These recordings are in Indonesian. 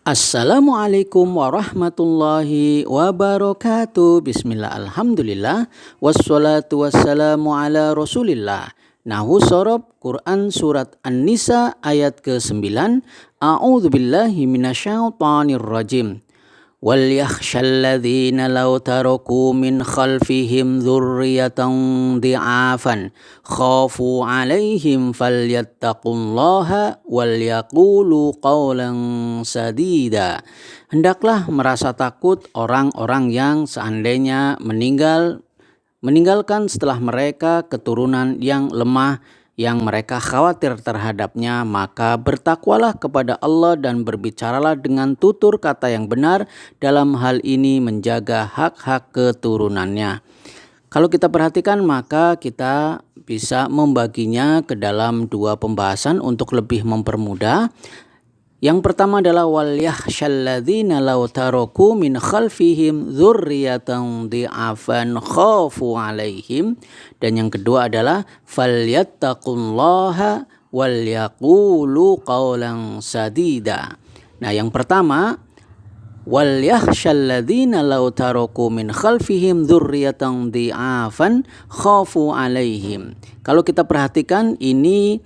Assalamualaikum warahmatullahi wabarakatuh. Bismillah, alhamdulillah, wassalatu wassalamu ala rasulillah. Nahu sorob Quran surat An-Nisa ayat ke-9. A'udzu billahi minasyaitonir rajim. Wal yakhshal ladzina law taraku min khalfihim dzurriyyatan dhi'afan khafu 'alaihim falyattaqullaha wal yaqulu qawlan sadida. Hendaklah merasa takut orang-orang yang seandainya meninggalkan setelah mereka keturunan yang lemah yang mereka khawatir terhadapnya, maka bertakwalah kepada Allah dan berbicaralah dengan tutur kata yang benar dalam hal ini menjaga hak-hak keturunannya. Kalau kita perhatikan, maka kita bisa membaginya ke dalam dua pembahasan untuk lebih mempermudah. Yang pertama adalah wal yakhshal ladzina law taraku min khalfihim dzurriyyatan dhi'afan khafu 'alaihim, dan yang kedua adalah falyattaqullaha wal yaqulu qawlan sadida. Nah, yang pertama wal yakhshal ladzina law taraku min khalfihim dzurriyyatan dhi'afan khafu 'alaihim. Kalau kita perhatikan, ini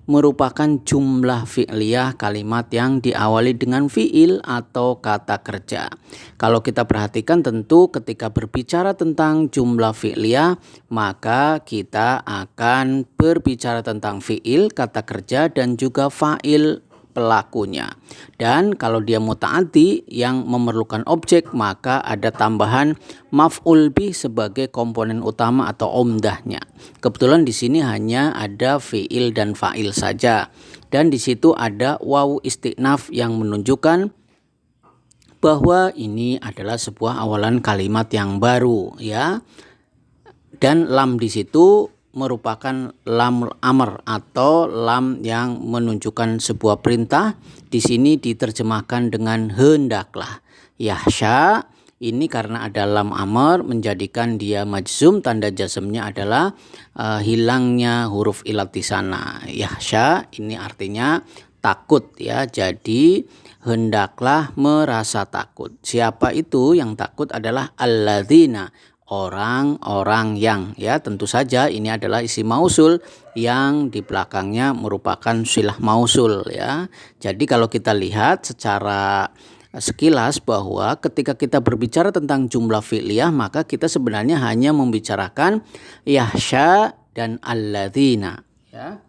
merupakan jumlah fi'liyah kalimat yang diawali dengan fi'il atau kata kerja. Kalau kita perhatikan, tentu ketika berbicara tentang jumlah fi'liyah, maka kita akan berbicara tentang fi'il, kata kerja, dan juga fa'il pelakunya. Dan kalau dia muta'addi yang memerlukan objek, maka ada tambahan maf'ul bih sebagai komponen utama atau umdahnya. Kebetulan di sini hanya ada fi'il dan fa'il saja, dan di situ ada wawu istinaf yang menunjukkan bahwa ini adalah sebuah awalan kalimat yang baru, ya. Dan lam di situ merupakan lam amr atau lam yang menunjukkan sebuah perintah. Di sini diterjemahkan dengan hendaklah. Yahsya ini karena ada lam amr menjadikan dia majzum, tanda jazmnya adalah hilangnya huruf ilat di sana. Yahsya ini artinya takut, ya. Jadi hendaklah merasa takut. Siapa itu yang takut? Adalah alladzina, orang-orang yang, ya. Tentu saja ini adalah isim mausul yang di belakangnya merupakan silah mausul, ya. Jadi kalau kita lihat secara sekilas bahwa ketika kita berbicara tentang jumlah fi'liyah, maka kita sebenarnya hanya membicarakan yahsya dan alladzina, ya.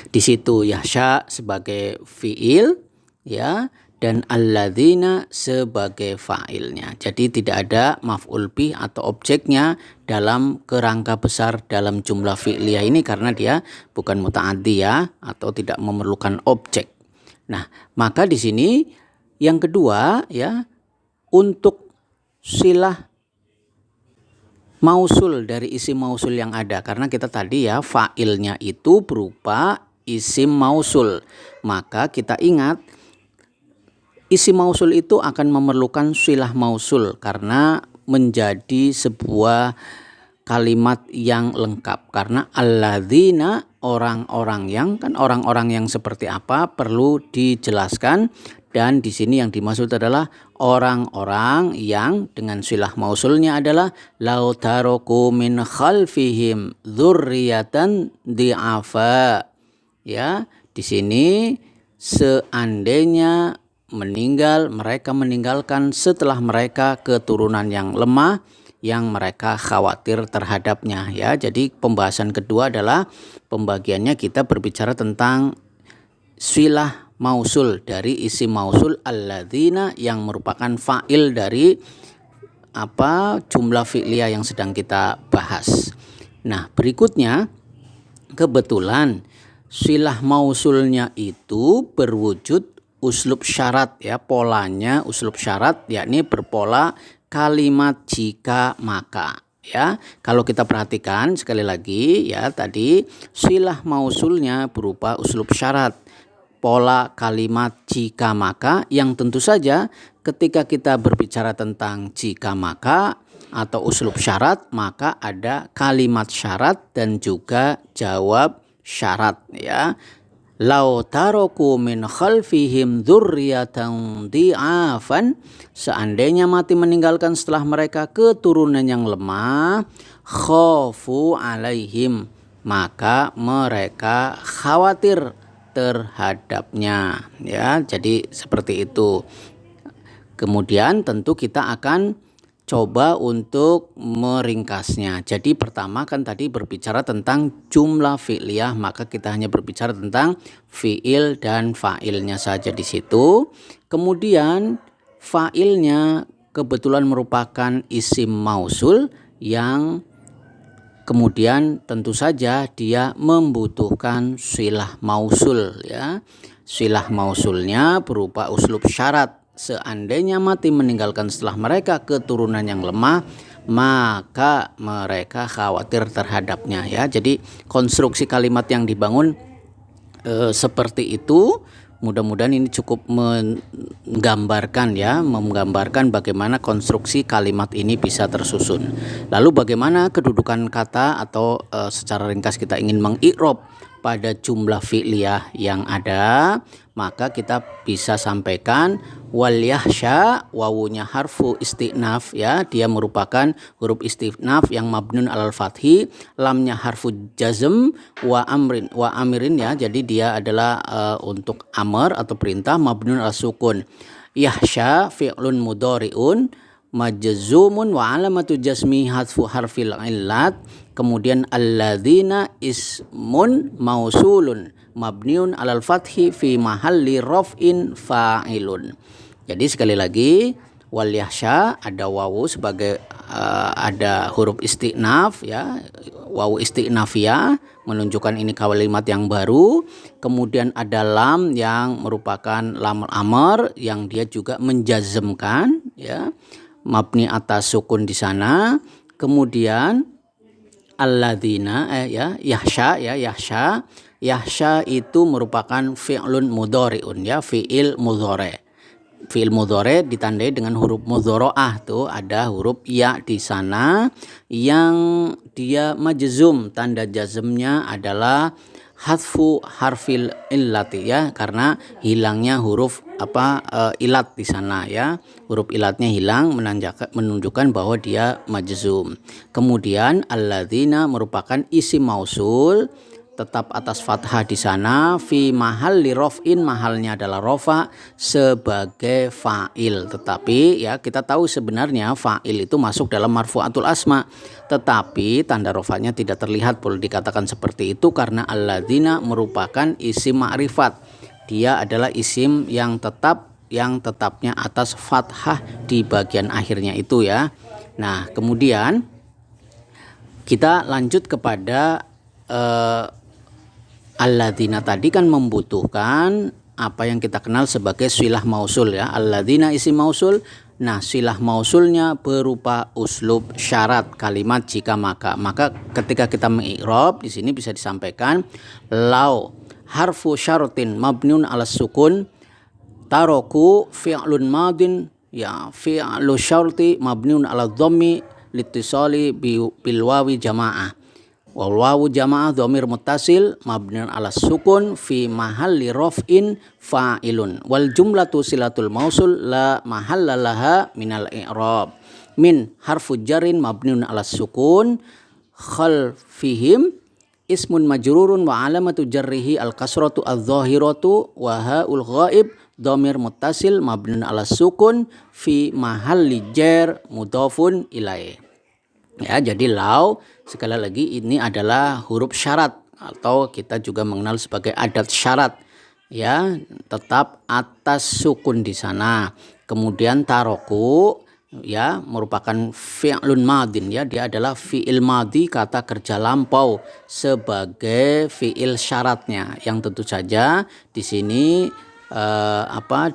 Di situ yahsya sebagai fi'il, ya, dan alladzina sebagai fa'ilnya. Jadi tidak ada maf'ul bih atau objeknya dalam kerangka besar dalam jumlah fi'liyah ini karena dia bukan muta'addi, ya, atau tidak memerlukan objek. Nah, maka di sini yang kedua, ya, untuk silah mausul dari isim mausul yang ada, karena kita tadi, ya, fa'ilnya itu berupa isim mausul, maka kita ingat isim mausul itu akan memerlukan silah mausul karena menjadi sebuah kalimat yang lengkap. Karena alladzina, orang-orang yang, kan orang-orang yang seperti apa perlu dijelaskan, dan di sini yang dimaksud adalah orang-orang yang dengan silah mausulnya adalah law taraku min khalfihim dzurriyyatan dhi'afa, ya. Di sini seandainya mereka meninggalkan setelah mereka keturunan yang lemah yang mereka khawatir terhadapnya, ya. Jadi pembahasan kedua adalah pembagiannya kita berbicara tentang silah mausul dari isim mausul alladzina yang merupakan fa'il dari jumlah fi'liyah yang sedang kita bahas. Nah, berikutnya kebetulan silah mausulnya itu berwujud uslub syarat, ya. Polanya uslub syarat, yakni berpola kalimat jika maka, ya. Kalau kita perhatikan sekali lagi, ya, tadi silah mausulnya berupa uslub syarat, pola kalimat jika maka, yang tentu saja ketika kita berbicara tentang jika maka atau uslub syarat, maka ada kalimat syarat dan juga jawab syarat, ya. Lau taroku min khalfihim dzurriatan di'afan, seandainya mati meninggalkan setelah mereka keturunan yang lemah, khafu alaihim, maka mereka khawatir terhadapnya, ya. Jadi seperti itu. Kemudian tentu kita akan coba untuk meringkasnya. Jadi pertama kan tadi berbicara tentang jumlah fi'liyah, maka kita hanya berbicara tentang fi'il dan fa'ilnya saja di situ. Kemudian fa'ilnya kebetulan merupakan isim mausul yang kemudian tentu saja dia membutuhkan silah mausul, ya. Silah mausulnya berupa uslub syarat. Seandainya mati meninggalkan setelah mereka keturunan yang lemah, maka mereka khawatir terhadapnya, ya. Jadi konstruksi kalimat yang dibangun seperti itu. Mudah-mudahan ini cukup menggambarkan, ya, menggambarkan bagaimana konstruksi kalimat ini bisa tersusun. Lalu bagaimana kedudukan kata atau secara ringkas kita ingin mengi'rab pada jumlah fi'liyah yang ada, maka kita bisa sampaikan wal yahsya, wawunya harfu istinaf, ya, dia merupakan huruf istinaf yang mabnun alal fathi, lamnya harfu jazm, wa amirin, ya, jadi dia adalah untuk amr atau perintah, mabnun al sukun. Yahsya fi'lun mudhari'un majzumun wa alamatu jazmi hadfu harfil illat. Kemudian alladzina ismun mausulun mabniun alal fathi fi mahalli raf'in fa'ilun. Jadi sekali lagi, wal yahsya ada wawu sebagai ada huruf istinaf, ya, wawu istinafiyah menunjukkan ini kalimat yang baru. Kemudian ada lam yang merupakan lam amr yang dia juga menjazmkan, ya, mabni atas sukun di sana. Kemudian alladzina yahsya itu merupakan fi'lun mudhari'un, ya, fi'il mudhari'. Fi'il mudhari' ditandai dengan huruf mudhoro'ah, tuh ada huruf ya di sana yang dia majzum, tanda jazmnya adalah hadfu harfil illati, ya, karena hilangnya huruf ilat di sana, ya. Huruf ilatnya hilang menunjukkan bahwa dia majzum. Kemudian alladzina merupakan isim mausul tetap atas fathah di sana, fi mahalli raf'in, mahalnya adalah rofa sebagai fa'il. Tetapi, ya, kita tahu sebenarnya fa'il itu masuk dalam marfu'atul asma, tetapi tanda rofanya tidak terlihat. Boleh dikatakan seperti itu karena alladzina merupakan isim ma'rifat. Dia adalah isim yang tetapnya atas fathah di bagian akhirnya itu, ya. Nah, kemudian kita lanjut kepada alladzina tadi kan membutuhkan apa yang kita kenal sebagai silah mausul, ya. Alladzina isim mausul. Nah, silah mausulnya berupa uslub syarat kalimat jika maka. Maka ketika kita mengi'rab di sini bisa disampaikan lau harfu syaratin mabniun ala sukun, taroku fi'lun madin, ya, fi'lu syarti mabniun ala dhammi litisali bil wawi jamaah. Wal wawu jamaah dhamir muttasil mabniun ala sukun fi mahalli raf'in fa'ilun. Wal jumlatu silatul mausul la mahalla laha minal i'rab. Min harfu jarin mabniun ala sukun khalfihim ismun majrurun wa alamatu jarrihi al kasratu adh-dhahiratu wa ha'ul ghaib dhamir muttasil mabniun ala sukun fi mahalli jar mudhafun ilaih. Ya, jadi lau sekali lagi ini adalah huruf syarat atau kita juga mengenal sebagai adat syarat, ya, tetap atas sukun di sana. Kemudian taroku, ya, merupakan fi'lun madin, ya, dia adalah fi'il madi, kata kerja lampau sebagai fi'il syaratnya, yang tentu saja di sini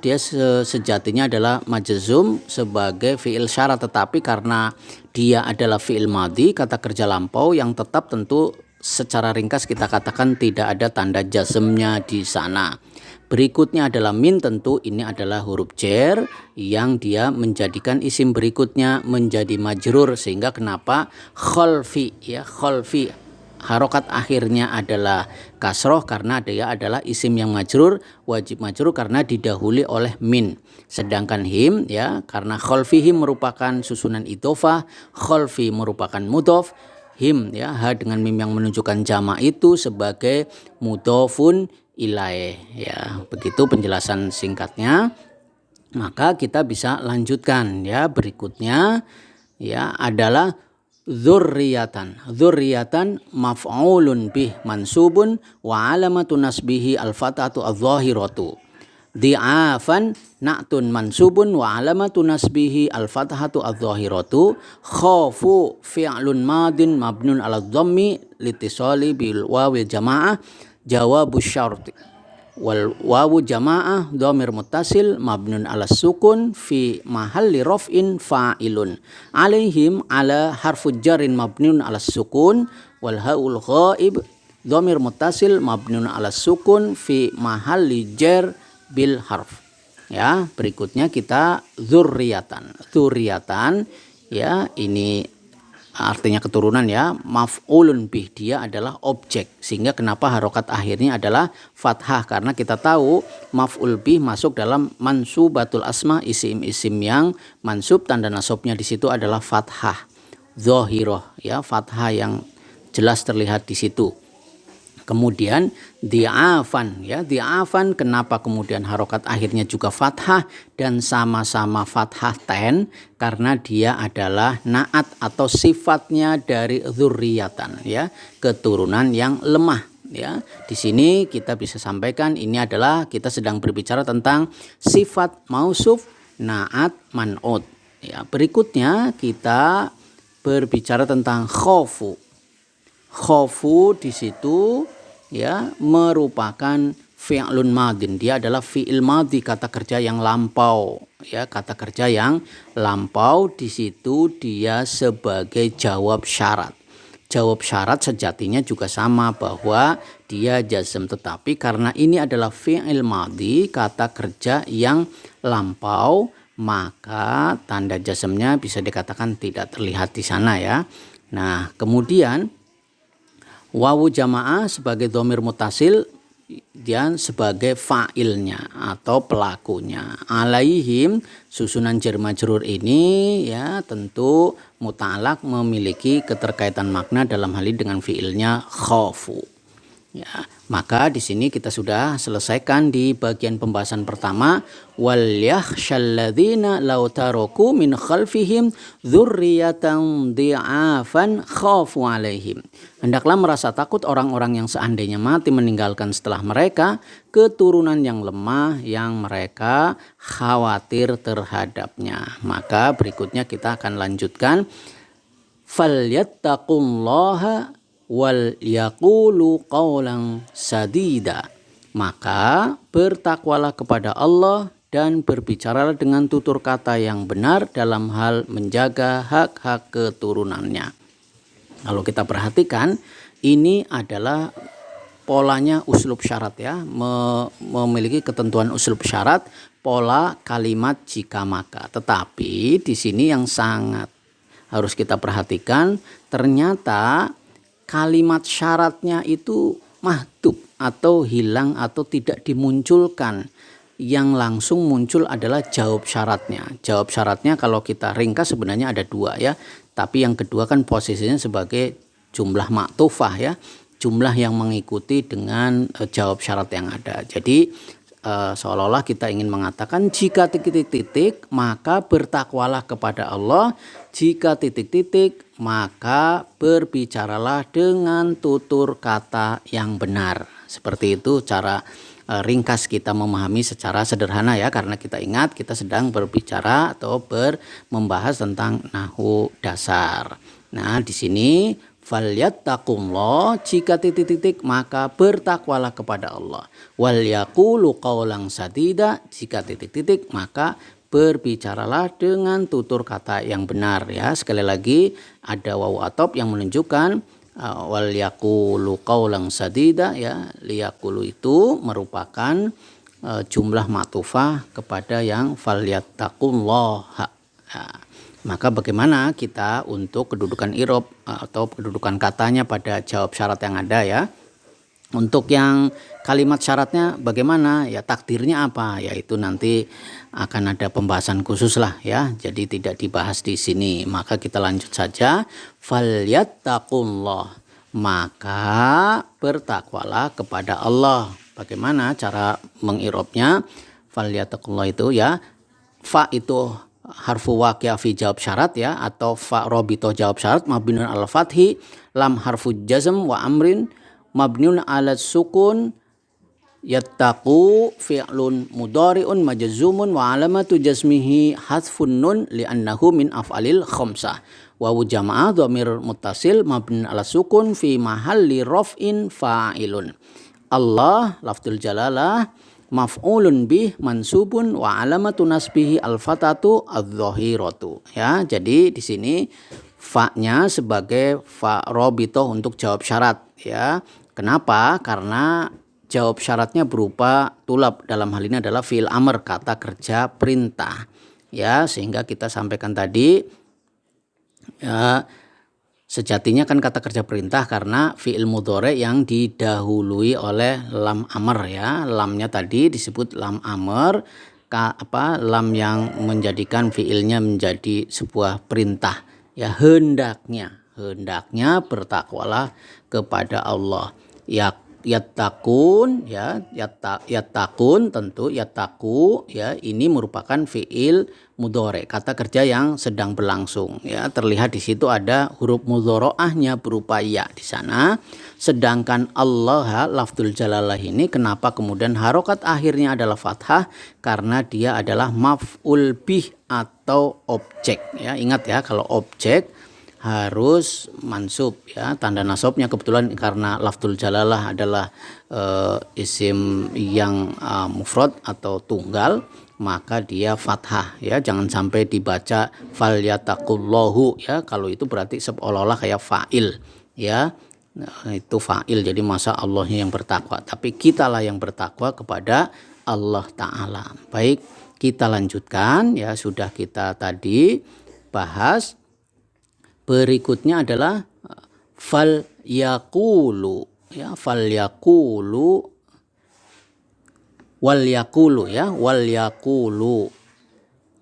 dia sejatinya adalah majzum sebagai fi'il syarat, tetapi karena dia adalah fi'il madhi, kata kerja lampau, yang tetap tentu secara ringkas kita katakan tidak ada tanda jazmnya di sana. Berikutnya adalah min, tentu ini adalah huruf jar yang dia menjadikan isim berikutnya menjadi majrur, sehingga kenapa khalfi, ya, khalfi harokat akhirnya adalah kasroh karena dia adalah isim yang majrur, wajib majrur karena didahului oleh min. Sedangkan him ya karena khalfihim merupakan susunan idhofah, khalfi merupakan mudhof, him ya ha dengan mim yang menunjukkan jamak itu sebagai mudhofun ilaih ya. Begitu penjelasan singkatnya. Maka kita bisa lanjutkan ya, berikutnya ya adalah dzurriyatan maf'ulun bih mansubun wa alamatun nasbihi al-fathatu adh-dhahiratu. Di'afan na'tun mansubun wa alamatun nasbihi al-fathatu adh-dhahiratu. Khafu fi'lun madin mabnun ala dhammi litisali bil wawil jamaah jawabus syarti. Wal wawu jamaah dhamir muttasil mabnun ala sukun fi mahalli raf'in fa'ilun. Alaihim ala harfu jarrin mabnun ala sukun wal haul ghaib dhamir muttasil mabnun ala sukun fi mahalli jar bil harf. Ya, berikutnya kita dzurriyatan. Dzurriyatan ya, ini artinya keturunan ya, maf'ulun bih, dia adalah objek, sehingga kenapa harokat akhirnya adalah fathah, karena kita tahu maf'ul bih masuk dalam mansubatul asma, isim-isim yang mansub tanda nasabnya di situ adalah fathah dzahiroh ya, fathah yang jelas terlihat di situ. Kemudian di'afan ya, di'afan kenapa kemudian harokat akhirnya juga fathah dan sama-sama fathah ten, karena dia adalah naat atau sifatnya dari dzurriyatan ya, keturunan yang lemah ya. Di sini kita bisa sampaikan ini adalah kita sedang berbicara tentang sifat mausuf naat man'ut ya. Berikutnya kita berbicara tentang khofu. Khofu di situ ya merupakan fi'lun madin, dia adalah fi'il madhi, kata kerja yang lampau ya, kata kerja yang lampau. Di situ dia sebagai jawab syarat. Jawab syarat sejatinya juga sama, bahwa dia jazm, tetapi karena ini adalah fi'il madhi, kata kerja yang lampau, maka tanda jazmnya bisa dikatakan tidak terlihat di sana ya. Nah, kemudian wawu jamaah sebagai dhamir mutasil dan sebagai fa'ilnya atau pelakunya. Alaihim, susunan jar majrur ini ya tentu muta'alaq, memiliki keterkaitan makna dalam hal ini dengan fi'ilnya khafu. Ya, maka di sini kita sudah selesaikan di bagian pembahasan pertama. Wal yakhshalladzina law taraku min khalfihim dzurriyyatan dhi'afan khafu alaihim. Hendaklah merasa takut orang-orang yang seandainya mati meninggalkan setelah mereka keturunan yang lemah yang mereka khawatir terhadapnya. Maka berikutnya kita akan lanjutkan falyattaqullaha wal yaqulu qawlan sadida. Maka bertakwalah kepada Allah dan berbicaralah dengan tutur kata yang benar dalam hal menjaga hak-hak keturunannya. Kalau kita perhatikan, ini adalah polanya uslub syarat ya, memiliki ketentuan uslub syarat, pola kalimat jika maka. Tetapi di sini yang sangat harus kita perhatikan, ternyata kalimat syaratnya itu mahdhuf atau hilang atau tidak dimunculkan. Yang langsung muncul adalah jawab syaratnya. Jawab syaratnya kalau kita ringkas sebenarnya ada dua ya. Tapi yang kedua kan posisinya sebagai jumlah maktufah ya. Jumlah yang mengikuti dengan jawab syarat yang ada. Jadi seolah-olah kita ingin mengatakan jika titik-titik maka bertakwalah kepada Allah, jika titik-titik maka berbicaralah dengan tutur kata yang benar. Seperti itu cara ringkas kita memahami secara sederhana ya, karena kita ingat kita sedang berbicara atau membahas tentang nahwu dasar. Nah, di sini falyattaqullah, jika titik-titik maka bertakwalah kepada Allah. Wal yaqulu qawlan sadida, jika titik-titik maka berbicaralah dengan tutur kata yang benar ya. Sekali lagi ada wawu atop yang menunjukkan wal yaqulu qawlan sadida ya. Liyaqulu itu merupakan jumlah ma'tufah kepada yang falyattaqullah. Maka bagaimana kita untuk kedudukan i'rab atau kedudukan katanya pada jawab syarat yang ada ya. Untuk yang kalimat syaratnya bagaimana ya, takdirnya apa, yaitu nanti akan ada pembahasan khusus lah ya, jadi tidak dibahas di sini. Maka kita lanjut saja. Falyattaqullah, maka bertakwalah kepada Allah. Bagaimana cara mengirobnya? Falyattaqullah itu ya, fa itu harfu waqi'ah fi jawab syarat ya, atau fa robito jawab syarat mabniun al fathi, lam harfu jazm wa amrin mabniun ala sukun, yattaqu fi'lun mudhari'un majzumun wa alamatu jazmihi hadfun nun li'annahu min af'alil khamsah. Wawu jama'ah dhamir muttasil mabniun ala sukun fi mahalli raf'in fa'ilun. Allah lafdzul jalalah maf'ulun bih mansubun wa alamatu nasbihi al-fatatu adz-dhahiratu ya. Jadi di sini fa-nya sebagai fa robitoh untuk jawab syarat ya. Kenapa? Karena jawab syaratnya berupa tulab, dalam hal ini adalah fi'il amr, kata kerja perintah ya, sehingga kita sampaikan tadi ya, sejatinya kan kata kerja perintah karena fi'il mudhari yang didahului oleh lam amr ya. Lamnya tadi disebut lam amr, lam yang menjadikan fi'ilnya menjadi sebuah perintah ya. Hendaknya bertakwalah kepada Allah. Yattaqun ya, yattaqun tentu yattaqu ya, ini merupakan fi'il mudhari, kata kerja yang sedang berlangsung ya. Terlihat di situ ada huruf mudharaahnya berupa ya di sana. Sedangkan Allah lafdzul jalalah ini kenapa kemudian harokat akhirnya adalah fathah? Karena dia adalah maf'ul bih atau objek ya. Ingat ya, kalau objek harus mansub ya, tanda nasabnya kebetulan karena lafdzul jalalah adalah isim yang mufrad atau tunggal, maka dia fathah ya. Jangan sampai dibaca falyattaqullahu ya, kalau itu berarti seolah-olah kayak fa'il ya. Nah, itu fa'il, jadi masa Allahnya yang bertakwa, tapi kitalah yang bertakwa kepada Allah Ta'ala. Baik, kita lanjutkan ya, sudah kita tadi bahas. Berikutnya adalah fal yaqulu ya, fal yaqulu wal yaqulu ya, wal yaqulu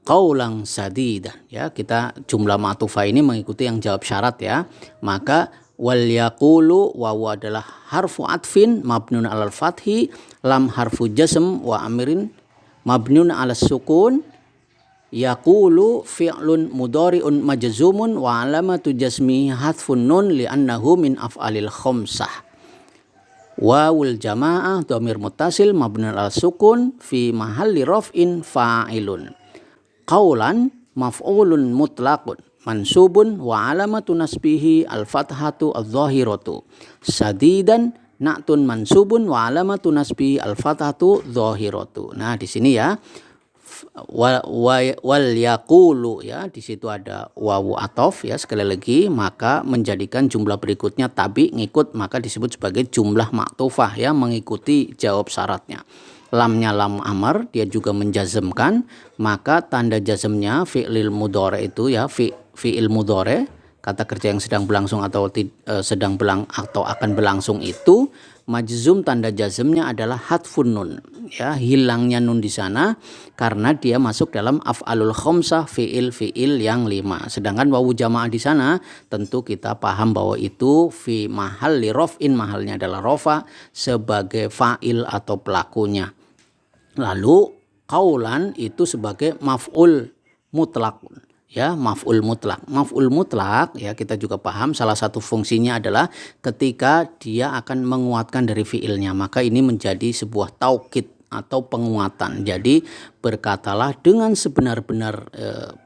qaulan sadidan ya. Kita jumlah ma'tufah ini mengikuti yang jawab syarat ya. Maka wal yaqulu wawu adalah harfu atfin mabniun alal fathi, lam harfu jazm wa amrin mabniun alas sukun, yaqulu fi'lun mudhari'un majzumun wa alamatu jazmi hadfun nun li'annahu min af'alil khamsah. Wawul jamaah dhamir muttasil mabniun ala sukun fi mahalli raf'in fa'ilun. Qaulan maf'ulun mutlaqun mansubun wa alamatu nasbihi al-fathatu adz-dhahiratu. Sadidan na'tun mansubun wa alamatu nasbihi al-fathatu dhahiratu. Nah, di sini ya, wal yaqulu ya, di situ ada wawu atof ya, sekali lagi, maka menjadikan jumlah berikutnya tabi ngikut, maka disebut sebagai jumlah maktufah ya, mengikuti jawab syaratnya. Lamnya lam amr, dia juga menjazmkan, maka tanda jazmnya fi'il mudhari itu ya, fi'il mudhari, kata kerja yang sedang berlangsung atau akan berlangsung itu majzum, tanda jazmnya adalah hadfun nun ya, hilangnya nun di sana karena dia masuk dalam af'alul khamsah, fi'il yang 5. Sedangkan wawu jamaah di sana tentu kita paham bahwa itu fi mahalli raf'in, mahalnya adalah rafa sebagai fa'il atau pelakunya. Lalu qaulan itu sebagai maf'ul mutlaqun ya, maf'ul mutlak. Maf'ul mutlak ya, kita juga paham salah satu fungsinya adalah ketika dia akan menguatkan dari fi'ilnya, maka ini menjadi sebuah taukid atau penguatan. Jadi berkatalah dengan sebenar-benar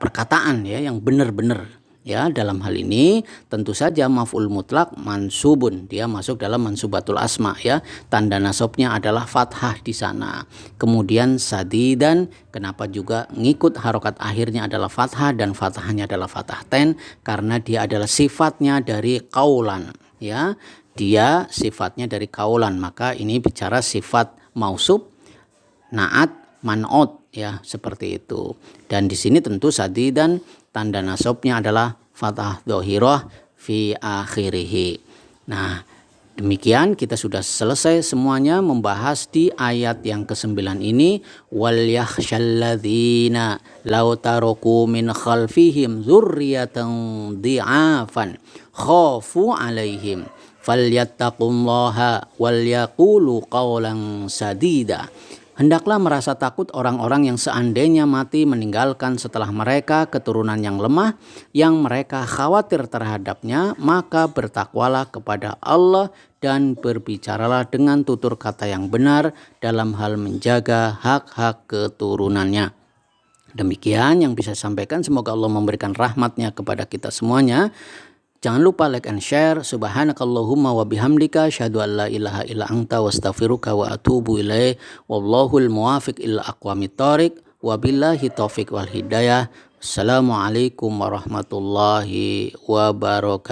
perkataan ya, yang benar-benar ya. Dalam hal ini tentu saja maf'ul mutlak mansubun, dia masuk dalam mansubatul asma ya, tanda nasabnya adalah fathah di sana. Kemudian sadidan, kenapa juga ngikut harokat akhirnya adalah fathah dan fathahnya adalah fathah ten, karena dia adalah sifatnya dari qaulan ya, dia sifatnya dari qaulan, maka ini bicara sifat mausub, naat, man'ut ya, seperti itu. Dan di sini tentu sadidan tanda nasabnya adalah fathah dhahirah fi akhirih. Nah, demikian kita sudah selesai semuanya membahas di ayat yang ke-9 ini. Wal yakhshalladzina law taraku min khalfihim dzurriyyatan dhi'afan khafu 'alaihim falyattaqullaha wal yaqulu qawlan sadida. Hendaklah merasa takut orang-orang yang seandainya mati meninggalkan setelah mereka keturunan yang lemah, yang mereka khawatir terhadapnya, maka bertakwalah kepada Allah dan berbicaralah dengan tutur kata yang benar dalam hal menjaga hak-hak keturunannya. Demikian yang bisa saya sampaikan, semoga Allah memberikan rahmatnya kepada kita semuanya. Jangan lupa like and share. Subhanakallahumma wa bihamdika asyhadu an la ilaha illa anta wastaghfiruka wa atubu ilaik. Wallahul muwafiq ila aqwamit thoriq. Wabillahi taufiq wal hidayah. Assalamualaikum warahmatullahi wabarakatuh.